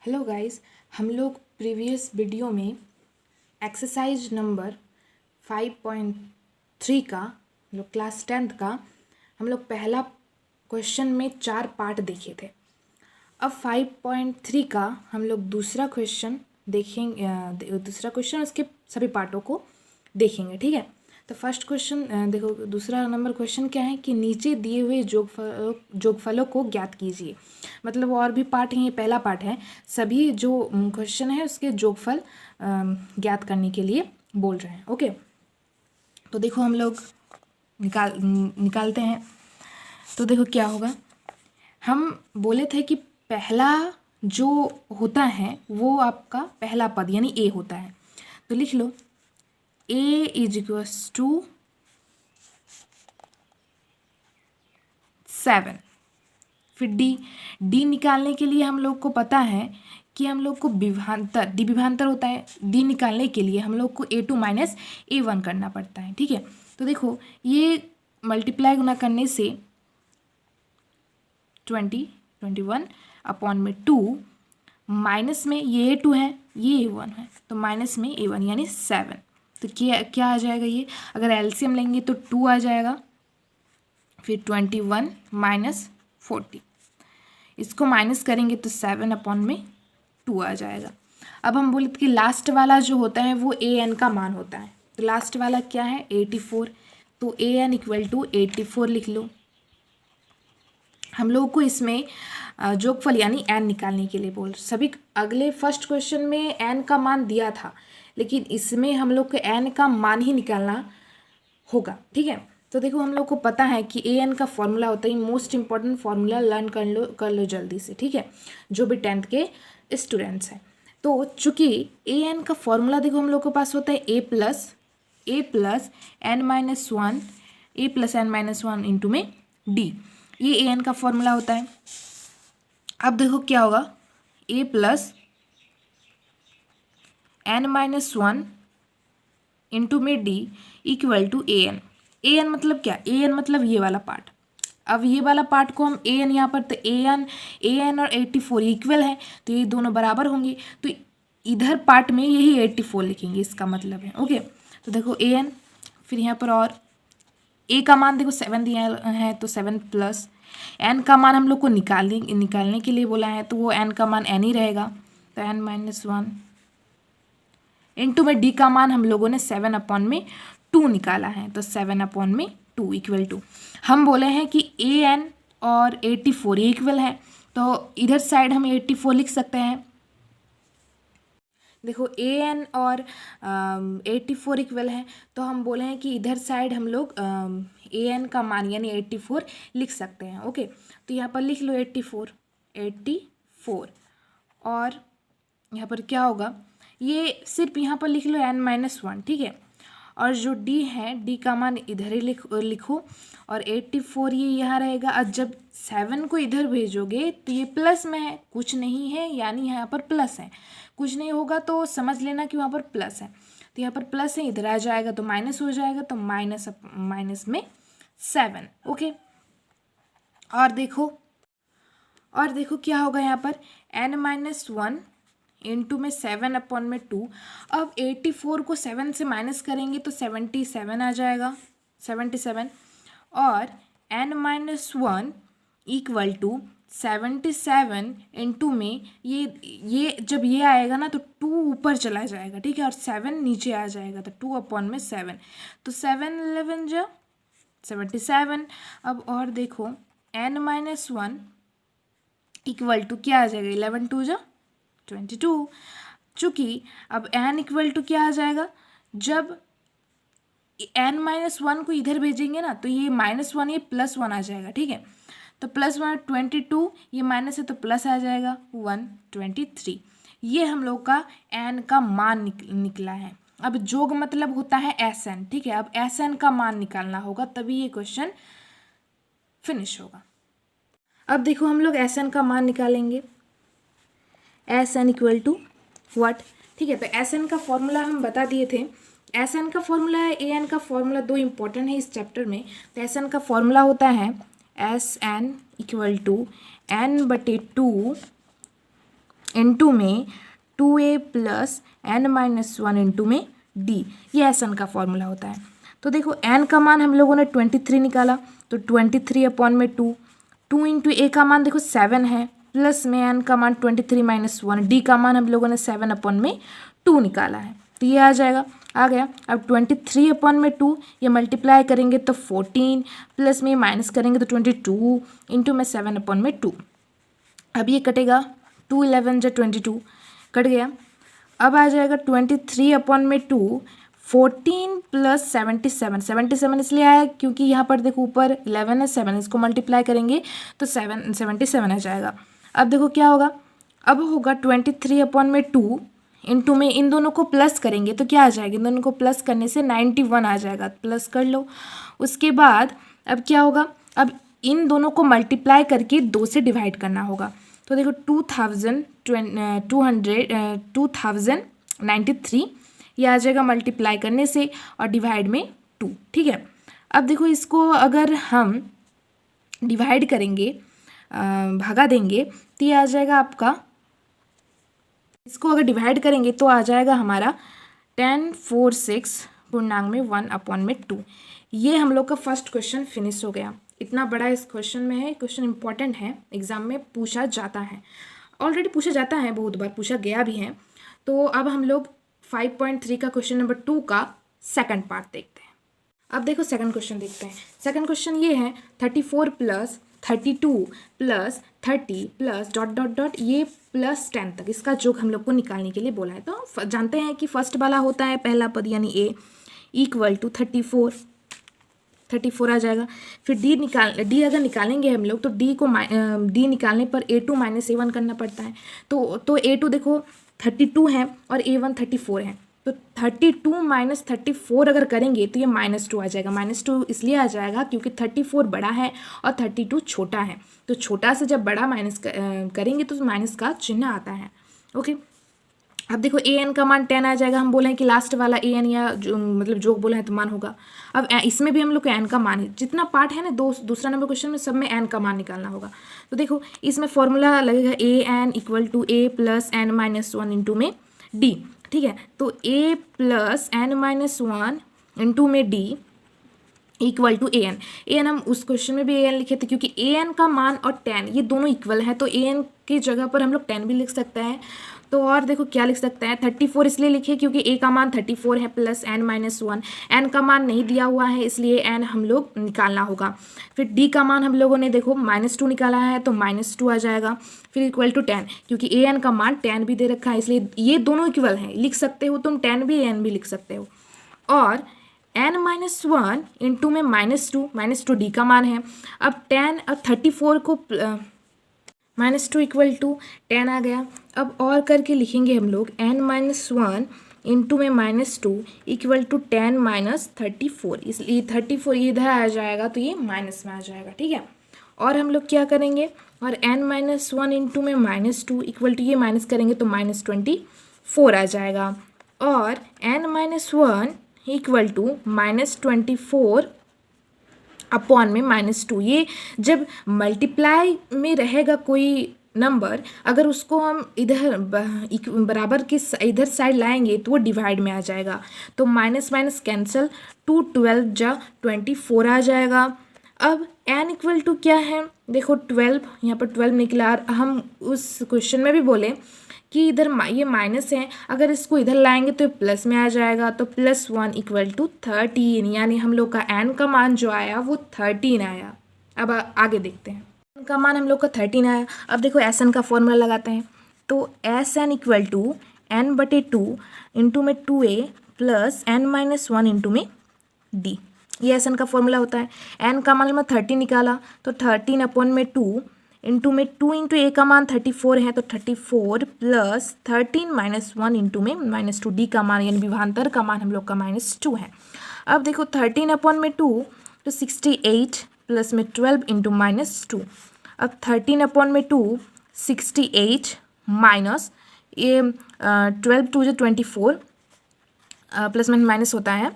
Hello guys, हम लोग previous video में एक्सरसाइज नंबर 5.3 का हम लोग क्लास 10th का हम लोग पहला क्वेश्चन में 4 पार्ट देखे थे। अब 5.3 का हम लोग दूसरा क्वेश्चन देखेंगे, दूसरा क्वेश्चन उसके सभी पार्टों को देखेंगे। ठीक है, तो फर्स्ट क्वेश्चन देखो, दूसरा नंबर क्वेश्चन क्या है कि नीचे दिए हुए जोगफलों को ज्ञात कीजिए। मतलब और भी पार्ट है, ये पहला पार्ट है। सभी जो क्वेश्चन है उसके जोगफल ज्ञात करने के लिए बोल रहे हैं। ओके, तो देखो हम लोग निकालते हैं। तो देखो क्या होगा, हम बोले थे कि पहला जो होता है वो आपका पहला पद यानी ए होता है। तो लिख लो a इज इक्वल्स टू 7। फिर डी निकालने के लिए हम लोग को पता है कि हम लोग को डी विभांतर होता है। डी निकालने के लिए हम लोग को A2 माइनस A1 करना पड़ता है। ठीक है, तो देखो ये मल्टीप्लाई गुना करने से 21 अपॉन में 2 माइनस में ये A2 है, ये A1 है, तो माइनस में A1 यानी 7। तो क्या आ जाएगा, ये अगर एलसीएम लेंगे तो 2 आ जाएगा। फिर 21 माइनस 40, इसको माइनस करेंगे तो 7 अपॉन में 2 आ जाएगा। अब हम बोले कि लास्ट वाला जो होता है वो ए एन का मान होता है। तो लास्ट वाला क्या है 84, तो ए एन इक्वल टू 84 लिख लो। हम लोगों को इसमें जोगफल यानी एन निकालने के लिए बोल सभी। अगले फर्स्ट क्वेश्चन में एन का मान दिया था, लेकिन इसमें हम लोग को एन का मान ही निकालना होगा। ठीक है, तो देखो हम लोग को पता है कि ए एन का फॉर्मूला होता है, मोस्ट इंपॉर्टेंट फॉर्मूला लर्न कर लो जल्दी से। ठीक है, जो भी 10th के स्टूडेंट्स हैं। तो चूंकि ए एन का फॉर्मूला देखो हम लोग के पास होता है A plus N minus one into में डी, ये ए एन का फॉर्मूला होता है। अब देखो क्या होगा, A plus N minus one into में D equal to A N. A N मतलब क्या, ए एन मतलब ये वाला पार्ट। अब ये वाला पार्ट को हम ए एन यहाँ पर, तो ए एन और 84 इक्वल है, तो ये दोनों बराबर होंगे। तो इधर पार्ट में यही 84 लिखेंगे, इसका मतलब है। ओके, तो देखो ए एन, फिर यहाँ पर और ए का मान देखो 7 दिया है, तो 7 प्लस एन का मान हम लोग को निकालने के लिए बोला है, तो वो एन का मान एन ही रहेगा। तो एन माइनस 1 इंटू में डी का मान हम लोगों ने 7 अपॉन में 2 निकाला है, तो 7 अपॉन में 2 इक्वल टू, हम बोले हैं कि ए एन और 84 ये इक्वल है, तो इधर साइड हम 84 लिख सकते हैं। देखो ए एन और 84 इक्वल है, तो हम बोले हैं कि इधर साइड हम लोग ए एन का मान यानी 84 लिख सकते हैं। ओके, तो यहाँ पर लिख लो 84 और यहाँ पर क्या होगा, ये सिर्फ यहाँ पर लिख लो एन माइनस 1। ठीक है, और जो डी है, डी का मान इधर ही लिखो और 84 ये यहाँ रहेगा। और जब 7 को इधर भेजोगे तो ये प्लस में है, कुछ नहीं है यानी यहाँ पर प्लस है, कुछ नहीं होगा तो समझ लेना कि वहाँ पर प्लस है। तो यहाँ पर प्लस है, इधर आ जाएगा तो माइनस हो जाएगा, तो माइनस में 7। ओके, और देखो क्या होगा यहाँ पर एन माइनस 1 इंटू में 7 अपॉन में 2। अब 84 को 7 से माइनस करेंगे तो 77 आ जाएगा, 77। और n minus 1 equal to 77 into में ये जब ये आएगा ना तो 2 ऊपर चला जाएगा। ठीक है, और 7 नीचे आ जाएगा, तो 2 अपॉन में 7, तो 7 11 जो 77। अब और देखो n माइनस 1 इक्वल टू क्या आ जाएगा, 11 2 जो 22। चूँकि अब n इक्वल टू क्या आ जाएगा, जब n माइनस 1 को इधर भेजेंगे ना तो ये -1 ये +1 आ जाएगा। ठीक है, तो +1 22, ये माइनस है तो प्लस आ जाएगा 123। ये हम लोग का n का मान निकला है। अब जोग मतलब होता है Sn। ठीक है, अब Sn का मान निकालना होगा, तभी ये क्वेश्चन फिनिश होगा। अब देखो हम लोग Sn का मान निकालेंगे, Sn इक्वल टू व्हाट। ठीक है, तो Sn का फॉर्मूला हम बता दिए थे। Sn का फॉर्मूला है, An का फॉर्मूला, दो इंपॉर्टेंट है इस चैप्टर में। तो Sn का फॉर्मूला होता है Sn equal to n/2 into में 2a plus n minus 1 into में d, ये एस एन का फॉर्मूला होता है। तो देखो n का मान हम लोगों ने 23 निकाला, तो 23 अपॉन में 2 इंटू a का मान देखो 7 है, प्लस में n का मान 23 माइनस 1, d का मान हम लोगों ने 7 अपॉन में 2 निकाला है, तो ये आ जाएगा, आ गया। अब 23 अपॉन में 2 ये मल्टीप्लाई करेंगे तो 14, प्लस में माइनस करेंगे तो 22 इंटू में 7 अपॉन में 2। अब ये कटेगा, 2 11 जो 22 कट गया। अब आ जाएगा 23 अपॉन में 2, 14 प्लस 77, 77 इसलिए आया क्योंकि यहाँ पर देखो ऊपर 11 है, 7 इसको मल्टीप्लाई करेंगे तो 77 आ जाएगा। अब देखो क्या होगा, अब होगा 23 अपॉन में 2 इंटू में इन दोनों को प्लस करेंगे तो क्या आ जाएगा, इन दोनों को प्लस करने से 91 आ जाएगा, प्लस कर लो। उसके बाद अब क्या होगा, अब इन दोनों को मल्टीप्लाई करके 2 से डिवाइड करना होगा, तो देखो 2093 ये आ जाएगा मल्टीप्लाई करने से और डिवाइड में 2, ठीक है। अब देखो इसको अगर हम डिवाइड करेंगे, भागा देंगे तो ये आ जाएगा आपका, इसको अगर डिवाइड करेंगे तो आ जाएगा हमारा 1046 पूर्णांक में 1 अपॉन में 2। ये हम लोग का फर्स्ट क्वेश्चन फिनिश हो गया। इतना बड़ा इस क्वेश्चन में है, क्वेश्चन इंपॉर्टेंट है, एग्जाम में पूछा जाता है, ऑलरेडी पूछा जाता है, बहुत बार पूछा गया भी है। तो अब हम लोग 5.3 का क्वेश्चन नंबर 2 का सेकंड पार्ट देखते हैं। अब देखो सेकंड क्वेश्चन देखते हैं। सेकंड क्वेश्चन ये है 34 plus 32 plus 30 plus dot dot dot ये प्लस 10 तक, इसका जोग हम लोग को निकालने के लिए बोला है। तो जानते हैं कि फर्स्ट वाला होता है पहला पद यानी a इक्वल टू 34 आ जाएगा। फिर डी अगर निकालेंगे हम लोग तो डी निकालने पर a2 माइनस a1 करना पड़ता है। तो a2 देखो 32 है और a1 34 है, तो 32 माइनस 34 अगर करेंगे तो ये -2 आ जाएगा। -2 इसलिए आ जाएगा क्योंकि 34 बड़ा है और 32 छोटा है, तो छोटा से जब बड़ा माइनस करेंगे तो माइनस का चिन्ह आता है। ओके, अब देखो an का मान 10 आ जाएगा। हम बोले हैं कि लास्ट वाला an या जो मतलब जो बोले हैं तो मान होगा। अब इसमें भी हम लोग को n का मान है, जितना पार्ट है ना दूसरा नंबर क्वेश्चन में सब में n का मान निकालना होगा। तो देखो इसमें फॉर्मूला लगेगा an equal to a plus n minus 1 into में d, ठीक है। तो a plus n minus 1 into में d इक्वल टू an हम उस क्वेश्चन में भी an लिखे थे क्योंकि an का मान और 10 ये दोनों इक्वल है, तो an की जगह पर हम लोग 10 भी लिख सकते हैं। तो और देखो क्या लिख सकते हैं, 34 इसलिए लिखे क्योंकि a का मान 34 है प्लस n माइनस 1, n का मान नहीं दिया हुआ है इसलिए n हम लोग निकालना होगा। फिर d का मान हम लोगों ने देखो -2 निकाला है तो -2 आ जाएगा। फिर इक्वल टू 10 क्योंकि an का मान 10 भी दे रखा है इसलिए ये दोनों इक्वल हैं, लिख सकते हो तुम 10 भी n भी लिख सकते हो। और n माइनस 1 इंटू में -2 d का मान है। अब 10 और 34 को -2 इक्वल टू 10 आ गया। अब और करके लिखेंगे हम लोग n माइनस 1 इंटू में -2 इक्वल टू 10 माइनस 34, इसलिए 34 इधर आ जाएगा तो ये माइनस में आ जाएगा, ठीक है। और हम लोग क्या करेंगे, और n माइनस 1 इंटू में -2 इक्वल टू ये माइनस करेंगे तो -24 आ जाएगा। और n minus 1 equal to -24 upon में -2, ये जब मल्टीप्लाई में रहेगा कोई नंबर अगर उसको हम इधर बराबर के इधर साइड लाएंगे तो वो डिवाइड में आ जाएगा, तो माइनस माइनस कैंसिल, 2 12 जा 24 आ जाएगा। अब n इक्वल टू क्या है, देखो 12, यहाँ पर 12 निकला। हम उस क्वेश्चन में भी बोले कि इधर ये माइनस है, अगर इसको इधर लाएंगे तो प्लस में आ जाएगा, तो +1 इक्वल टू 13, यानी हम लोग का n का मान जो आया वो 13 आया। अब आगे देखते हैं, n का मान हम लोग का 13 आया। अब देखो Sn का फॉर्मूला लगाते हैं, तो Sn equal to n/2 into में 2a plus n minus 1 into में d, ये Sn का फॉर्मूला होता है। n का मान मैं 30 निकाला तो 13 अपॉन में 2 इंटू में 2 इंटू a का मान 34 है तो 34 प्लस 13 माइनस 1 इंटू में -2, d का मान यानी विभांतर का मान हम लोग का -2 है। अब देखो 13 अपॉन में 2 तो 68 प्लस में 12 इंटू -2। अब 13 अपॉन में 2 68 माइनस ये 12 2 जो 24 प्लस में माइनस होता है।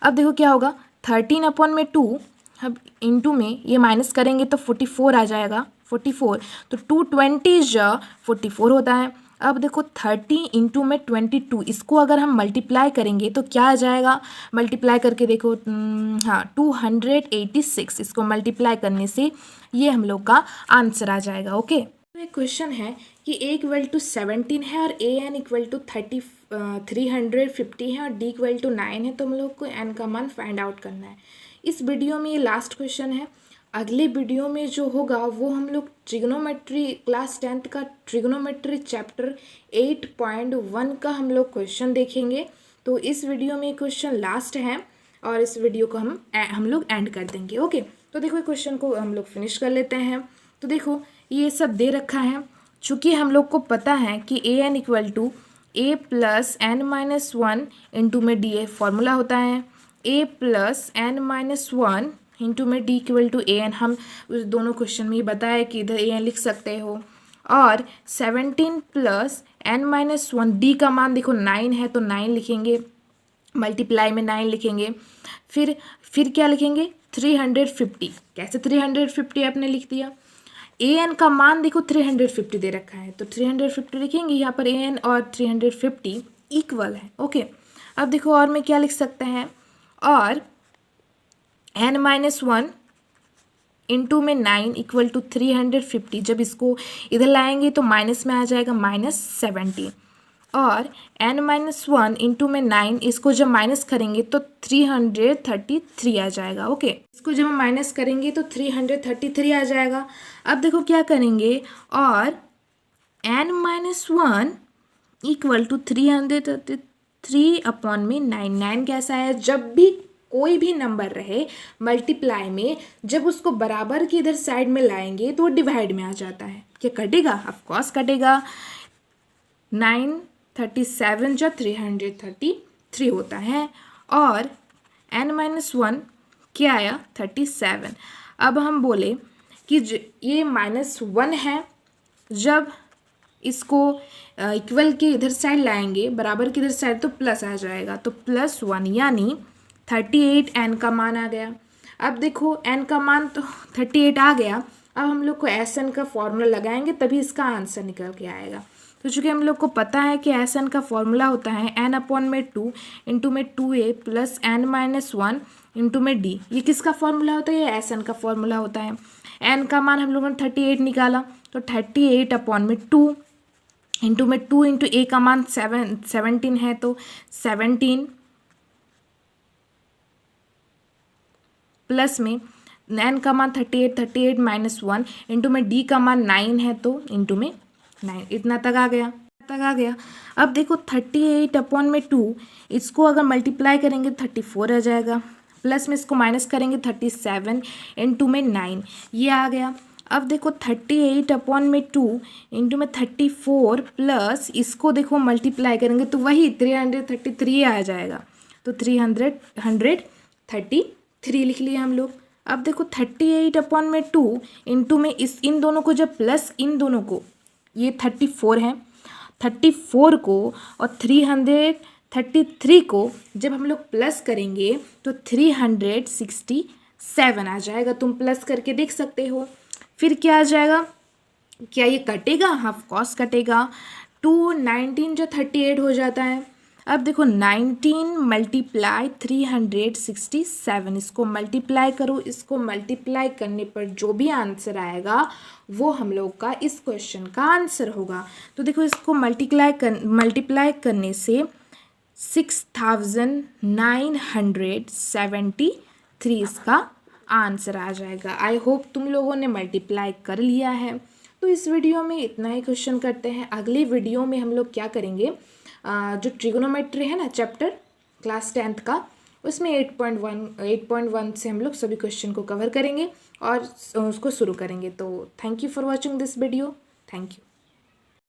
अब देखो क्या होगा, 13 अपॉन में 2 अब इंटू में ये माइनस करेंगे तो 44 आ जाएगा, 44 तो 2 20 जा 44 होता है। अब देखो 30 इंटू में 22, इसको अगर हम मल्टीप्लाई करेंगे तो क्या आ जाएगा, मल्टीप्लाई करके देखो, हाँ 286, इसको मल्टीप्लाई करने से ये हम लोग का आंसर आ जाएगा। ओके, तो एक क्वेश्चन है कि a इक्वल टू 17 है और an इक्वल टू 350 है और d इक्वल टू 9 है, तो हम लोग को n का मान फाइंड आउट करना है। इस वीडियो में ये लास्ट क्वेश्चन है। अगले वीडियो में जो होगा वो हम लोग ट्रिग्नोमेट्री क्लास 10th का ट्रिग्नोमेट्री चैप्टर 8.1 का हम लोग क्वेश्चन देखेंगे। तो इस वीडियो में क्वेश्चन लास्ट है और इस वीडियो को हम लोग एंड कर देंगे। ओके, तो देखो क्वेश्चन को हम लोग फिनिश कर लेते हैं। तो देखो ये सब दे रखा है, चूँकि हम लोग को पता है कि A N equal to A plus N minus 1 into में डी ए फॉर्मूला होता है, A plus N minus 1 into में D equal to A N, हम उस दोनों क्वेश्चन में ये बताया कि इधर ए एन लिख सकते हो, और 17 प्लस एन माइनस 1, डी का मान देखो 9 है तो 9 लिखेंगे, मल्टीप्लाई में 9 लिखेंगे, फिर क्या लिखेंगे 350, कैसे 350 आपने लिख दिया, ए एन का मान देखो 350 दे रखा है तो 350 लिखेंगे यहाँ पर, ए एन और 350 इक्वल है। ओके, अब देखो और में क्या लिख सकते हैं, और n माइनस 1 इंटू में 9 इक्वल टू 350, जब इसको इधर लाएंगे तो माइनस में आ जाएगा -17, और n माइनस 1 इंटू में 9, इसको जब माइनस करेंगे तो 333 आ जाएगा। ओके, इसको जब हम माइनस करेंगे तो 333 आ जाएगा। अब देखो क्या करेंगे, और n minus 1 equal to 333 upon में 9 कैसा है, जब भी कोई भी नंबर रहे मल्टीप्लाई में, जब उसको बराबर की इधर साइड में लाएंगे तो वो डिवाइड में आ जाता है। क्या कटेगा, ऑफ कोर्स कटेगा, 937 जो 333 होता है, और n माइनस 1 क्या आया 37। अब हम बोले कि ये -1 है, जब इसको इक्वल के इधर साइड लाएंगे, बराबर की इधर साइड, तो प्लस आ जाएगा, तो +1 यानी 38 n का मान आ गया। अब देखो n का मान तो 38 आ गया, अब हम लोग को SN का फॉर्मूला लगाएंगे तभी इसका आंसर निकल के आएगा। तो चूँकि हम लोग को पता है कि SN का फॉर्मूला होता है n अपॉन में 2 इंटू में 2a plus n minus 1 into में d, ये किसका फॉर्मूला होता है, ये SN का फॉर्मूला होता है। n का मान हम लोगों ने 38 निकाला, तो 38 अपॉन में 2 इंटू में 2 इंटू a का मान 17 है तो 17 प्लस में n का मान 38 माइनस 1 इंटू में d का मान 9 है तो इंटू में 9, इतना तक आ गया। अब देखो 38 अपॉन में 2, इसको अगर मल्टीप्लाई करेंगे 34 आ जाएगा, प्लस में इसको माइनस करेंगे 37 इंटू में 9, ये आ गया। अब देखो 38 अपॉन में 2 इंटू में 34 प्लस इसको देखो मल्टीप्लाई करेंगे तो वही 333 आ जाएगा, तो 333 लिख लिया हम लोग। अब देखो 38 अपॉन में 2 इंटू में इन दोनों को जब प्लस, इन दोनों को, ये 34 है, 34 को और 333 को जब हम लोग प्लस करेंगे तो 367 आ जाएगा। तुम प्लस करके देख सकते हो। फिर क्या आ जाएगा, क्या ये कटेगा, ऑफ कोर्स कटेगा, 219 जो 38 हो जाता है। अब देखो 19 मल्टीप्लाई 367, इसको मल्टीप्लाई करो, इसको मल्टीप्लाई करने पर जो भी आंसर आएगा वो हम लोग का इस क्वेश्चन का आंसर होगा। तो देखो इसको मल्टीप्लाई करने से 6973 इसका आंसर आ जाएगा। आई होप तुम लोगों ने मल्टीप्लाई कर लिया है। तो इस वीडियो में इतना ही क्वेश्चन करते हैं। अगले वीडियो में हम लोग क्या करेंगे, जो ट्रिग्नोमेट्री है ना चैप्टर क्लास 10th का, उसमें 8.1 से हम लोग सभी क्वेश्चन को कवर करेंगे और उसको शुरू करेंगे। तो thank you for watching this video. Thank you.